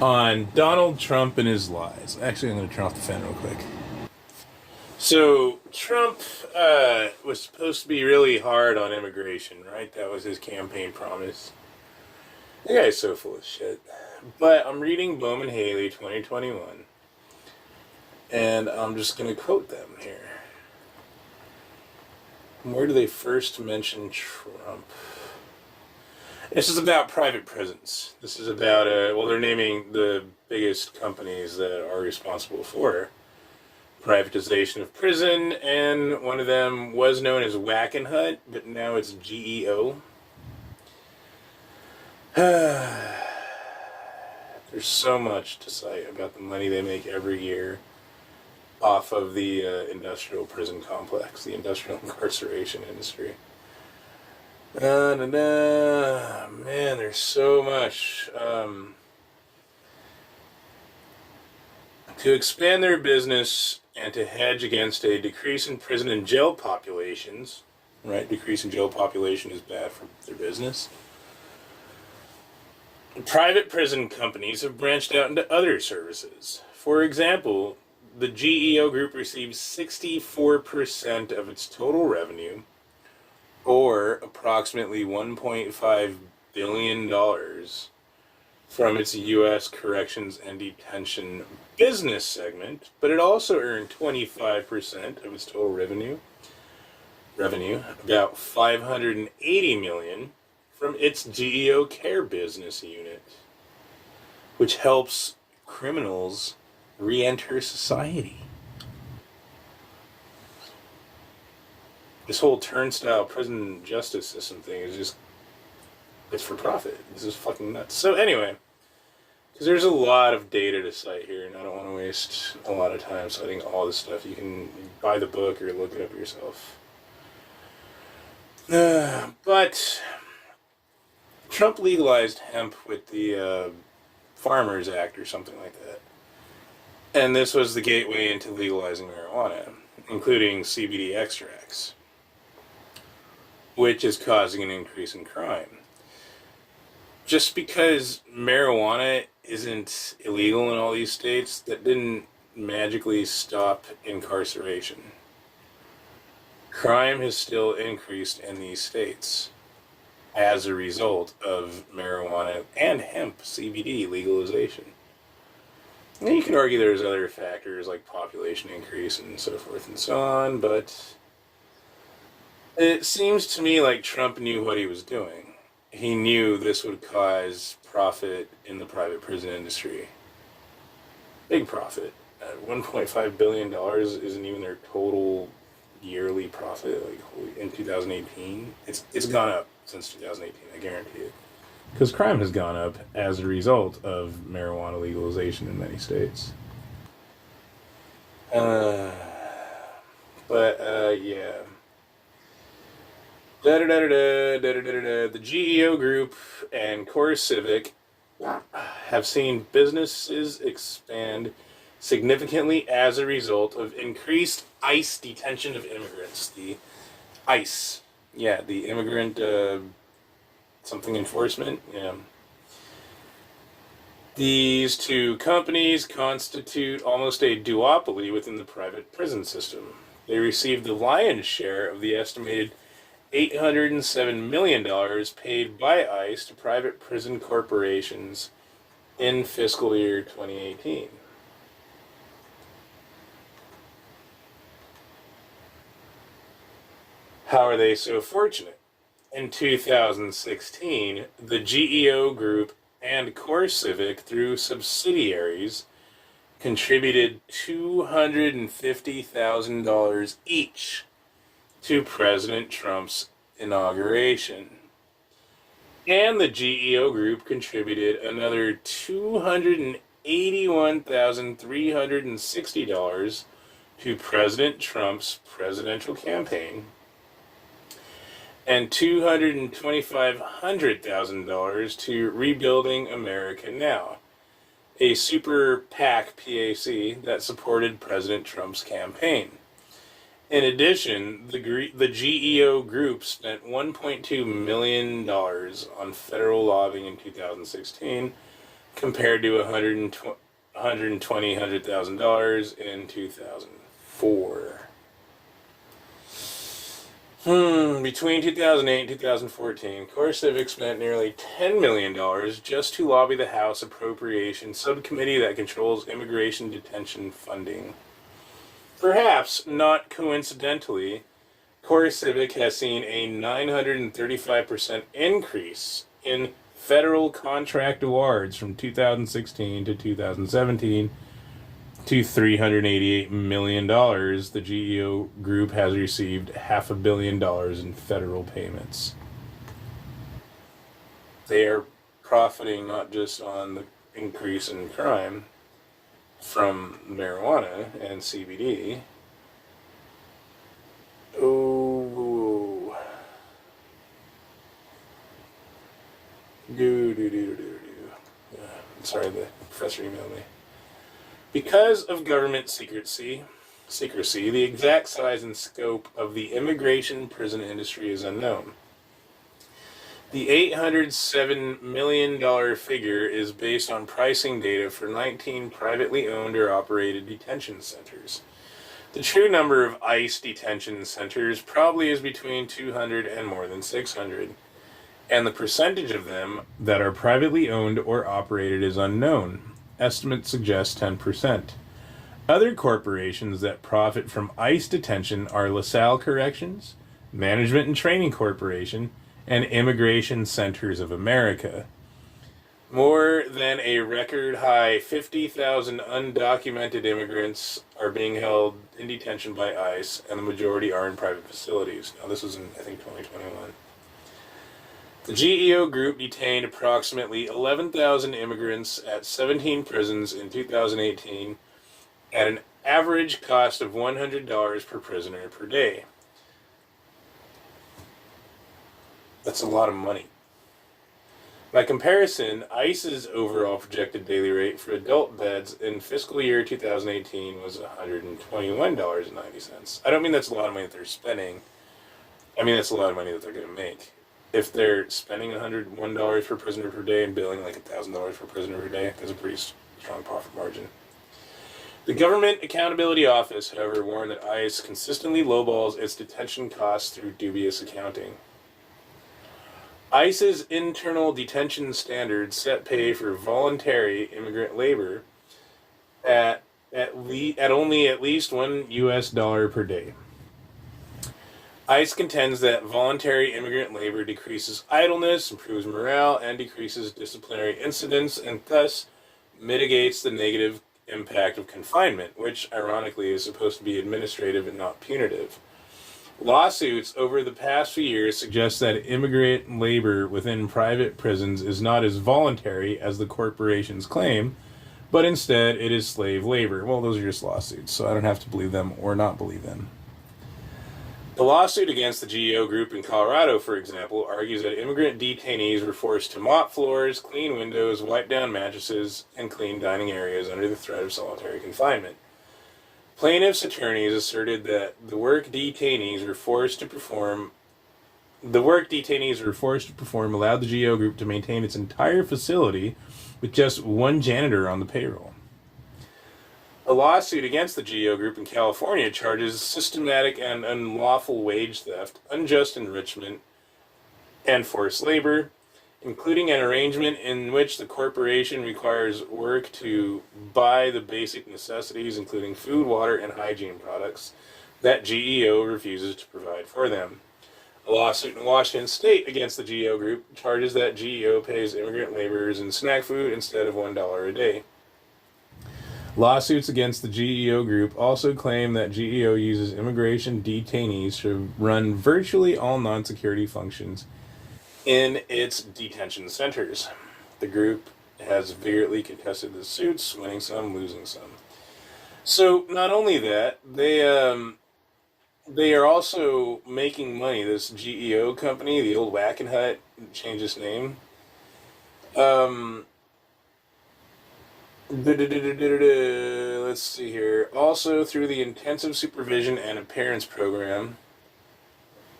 on Donald Trump and his lies. Actually, I'm going to turn off the fan real quick. So, Trump was supposed to be really hard on immigration, right? That was his campaign promise. The guy's so full of shit. But I'm reading Bowman Haley 2021, and I'm just going to quote them here. Where do they first mention Trump? This is about private prisons. This is about, they're naming the biggest companies that are responsible for privatization of prison, and one of them was known as Wackenhut, but now it's GEO. There's so much to cite about the money they make every year off of the industrial prison complex, the industrial incarceration industry. Man, there's so much. To expand their business and to hedge against a decrease in prison and jail populations, right? Decrease in jail population is bad for their business. Private prison companies have branched out into other services. For example, the GEO Group receives 64% of its total revenue, or approximately $1.5 billion, from its U.S. corrections and detention business segment, but it also earned 25% of its total revenue, about $580 million, from its GEO Care business unit, which helps criminals re-enter society. This whole turnstile prison justice system thing is just, it's for profit. This is fucking nuts. So anyway, because there's a lot of data to cite here, and I don't want to waste a lot of time citing all this stuff. You can buy the book or look it up yourself. But Trump legalized hemp with the Farmers Act or something like that. And this was the gateway into legalizing marijuana, including CBD extracts, which is causing an increase in crime. Just because marijuana isn't illegal in all these states, that didn't magically stop incarceration. Crime has still increased in these states as a result of marijuana and hemp CBD legalization. And you can argue there's other factors like population increase and so forth and so on, but it seems to me like Trump knew what he was doing. He knew this would cause profit in the private prison industry. Big profit. $1.5 billion isn't even their total yearly profit, like in 2018. It's gone up since 2018, I guarantee it. Because crime has gone up as a result of marijuana legalization in many states. Yeah. The GEO Group and CoreCivic have seen businesses expand significantly as a result of increased ICE detention of immigrants. The ICE, yeah, the immigrant something enforcement, yeah. These two companies constitute almost a duopoly within the private prison system. They received the lion's share of the estimated $807 million paid by ICE to private prison corporations in fiscal year 2018. How are they so fortunate? In 2016, the GEO Group and CoreCivic, through subsidiaries, contributed $250,000 each to President Trump's inauguration. And the GEO Group contributed another $281,360 to President Trump's presidential campaign, and $225,000 to Rebuilding America Now, a super PAC that supported President Trump's campaign. In addition, the GEO Group spent $1.2 million on federal lobbying in 2016 compared to $120,000 in 2004. Between 2008 and 2014, CoreCivic spent nearly $10 million just to lobby the House Appropriations Subcommittee that controls immigration detention funding. Perhaps not coincidentally, CoreCivic has seen a 935% increase in federal contract awards from 2016 to 2017 to $388 million. The GEO Group has received $500 million in federal payments. They are profiting not just on the increase in crime from marijuana and CBD. Oh. Sorry, the professor emailed me. Because of government secrecy, the exact size and scope of the immigration prison industry is unknown. The $807 million figure is based on pricing data for 19 privately owned or operated detention centers. The true number of ICE detention centers probably is between 200 and more than 600, and the percentage of them that are privately owned or operated is unknown. Estimates suggest 10%. Other corporations that profit from ICE detention are LaSalle Corrections, Management and Training Corporation, and Immigration Centers of America. More than a record high 50,000 undocumented immigrants are being held in detention by ICE, and the majority are in private facilities. Now, this was in, I think, 2021. The GEO Group detained approximately 11,000 immigrants at 17 prisons in 2018 at an average cost of $100 per prisoner per day. That's a lot of money. By comparison, ICE's overall projected daily rate for adult beds in fiscal year 2018 was $121.90. I don't mean that's a lot of money that they're spending. I mean that's a lot of money that they're going to make. If they're spending $101 per prisoner per day and billing like $1,000 per prisoner per day, that's a pretty strong profit margin. The Government Accountability Office, however, warned that ICE consistently lowballs its detention costs through dubious accounting. ICE's internal detention standards set pay for voluntary immigrant labor at only at least $1 per day. ICE contends that voluntary immigrant labor decreases idleness, improves morale, and decreases disciplinary incidents, and thus mitigates the negative impact of confinement, which, ironically, is supposed to be administrative and not punitive. Lawsuits over the past few years suggest that immigrant labor within private prisons is not as voluntary as the corporations claim, but instead it is slave labor. Well, those are just lawsuits, so I don't have to believe them or not believe them. The lawsuit against the GEO Group in Colorado, for example, argues that immigrant detainees were forced to mop floors, clean windows, wipe down mattresses, and clean dining areas under the threat of solitary confinement. Plaintiffs' attorneys asserted that the work detainees were forced to perform allowed the GEO Group to maintain its entire facility with just one janitor on the payroll. A lawsuit against the GEO Group in California charges systematic and unlawful wage theft, unjust enrichment, and forced labor, including an arrangement in which the corporation requires work to buy the basic necessities, including food, water, and hygiene products, that GEO refuses to provide for them. A lawsuit in Washington State against the GEO Group charges that GEO pays immigrant laborers in snack food instead of $1 a day. Lawsuits against the GEO Group also claim that GEO uses immigration detainees to run virtually all non-security functions in its detention centers. The group has vehemently contested the suits, winning some, losing some. So not only that, they are also making money. This GEO company, the old Wackenhut, changed its name. Let's see here. Also, through the Intensive Supervision and Appearance Program,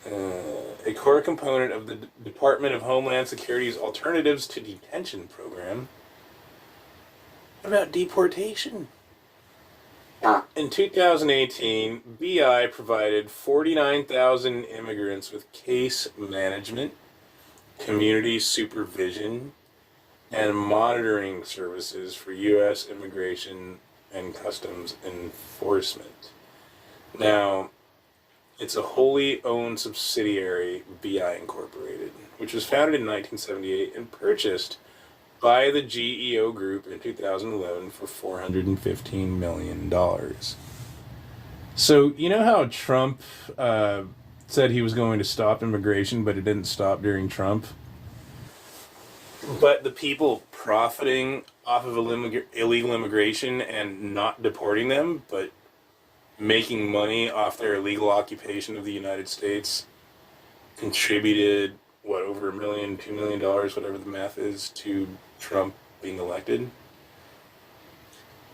a core component of the Department of Homeland Security's Alternatives to Detention program, about deportation. Huh. In 2018, BI provided 49,000 immigrants with case management, community supervision, and monitoring services for U.S. Immigration and Customs Enforcement. Now, it's a wholly owned subsidiary, BI Incorporated, which was founded in 1978 and purchased by the GEO Group in 2011 for $415 million. So, you know how Trump said he was going to stop immigration, but it didn't stop during Trump? But the people profiting off of illegal immigration and not deporting them, but making money off their illegal occupation of the United States, contributed, what, over $1 million, $2 million, whatever the math is, to Trump being elected.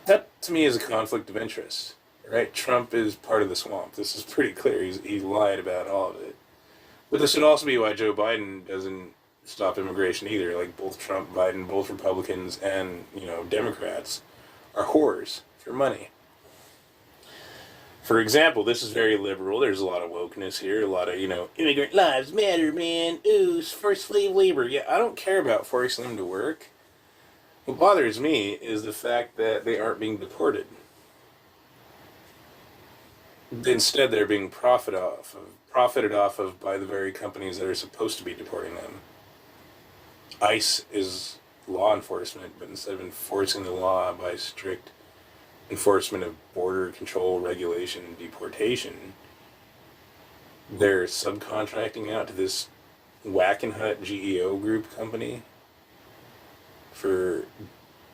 That, to me, is a conflict of interest, right? Trump is part of the swamp. This is pretty clear. He's lied about all of it. But this would also be why Joe Biden doesn't stop immigration either. Like, both Trump, Biden, both Republicans, and, Democrats are whores for money. For example, this is very liberal. There's a lot of wokeness here. A lot of, immigrant lives matter, man. Ooh, forced slave labor. Yeah, I don't care about forcing them to work. What bothers me is the fact that they aren't being deported. Instead, they're being profited off of by the very companies that are supposed to be deporting them. ICE is law enforcement, but instead of enforcing the law by strict enforcement of border control, regulation, and deportation, they're subcontracting out to this Wackenhut GEO Group company for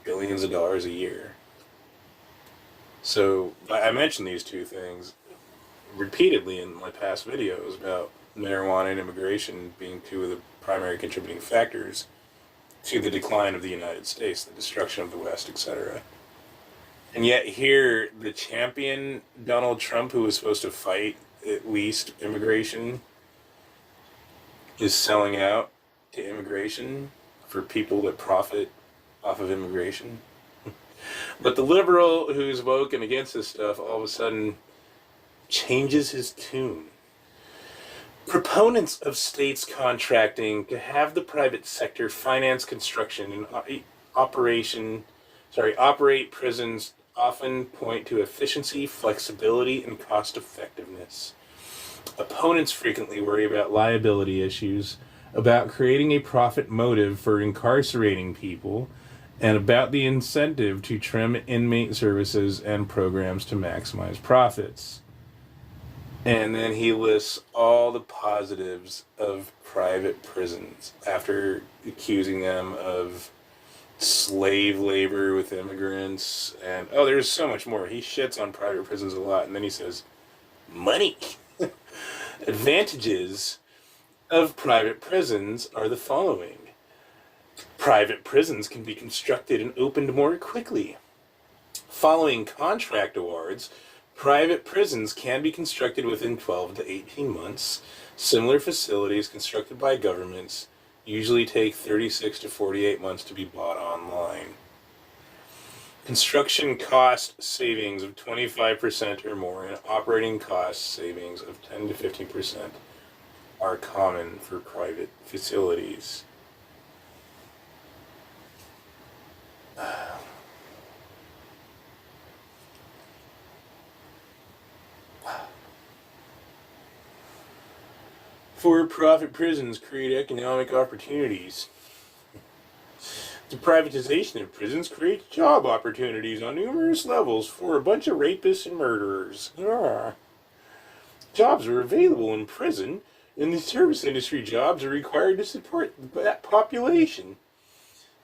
billions of dollars a year. So I mentioned these two things repeatedly in my past videos about marijuana and immigration being two of the primary contributing factors to the decline of the United States, the destruction of the West, etc. And yet here, the champion, Donald Trump, who was supposed to fight at least immigration, is selling out to immigration for people that profit off of immigration. But the liberal who's woke and against this stuff all of a sudden changes his tune. Proponents of states contracting to have the private sector finance construction and operate prisons often point to efficiency, flexibility, and cost effectiveness. Opponents frequently worry about liability issues, about creating a profit motive for incarcerating people, and about the incentive to trim inmate services and programs to maximize profits. And then he lists all the positives of private prisons after accusing them of slave labor with immigrants, and there's so much more. He shits on private prisons a lot, and then he says money. Advantages of private prisons are the following: private prisons can be constructed and opened more quickly. Following contract awards, private prisons can be constructed within 12 to 18 months. Similar facilities constructed by governments usually take 36 to 48 months to be bought online. Construction cost savings of 25% or more and operating cost savings of 10 to 15% are common for private facilities. For-profit prisons create economic opportunities. The privatization of prisons creates job opportunities on numerous levels for a bunch of rapists and murderers. Jobs are available in prison, and the service industry jobs are required to support that population.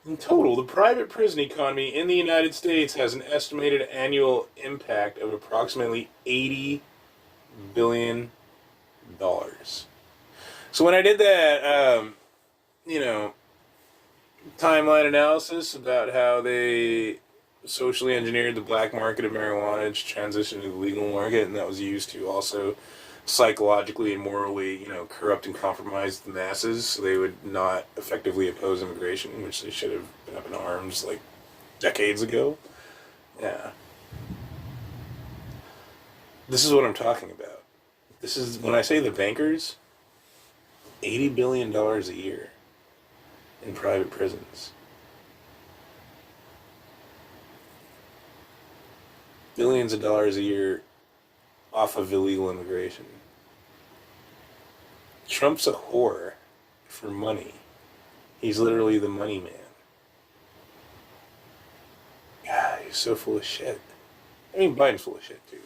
In total, the private prison economy in the United States has an estimated annual impact of approximately $80 billion. So when I did that, timeline analysis about how they socially engineered the black market of marijuana to transition to the legal market, and that was used to also psychologically and morally, corrupt and compromise the masses so they would not effectively oppose immigration, which they should have been up in arms like decades ago. Yeah. This is what I'm talking about. This is when I say the bankers, $80 billion a year in private prisons. Billions of dollars a year off of illegal immigration. Trump's a whore for money. He's literally the money man. God, he's so full of shit. I mean, Biden's full of shit too.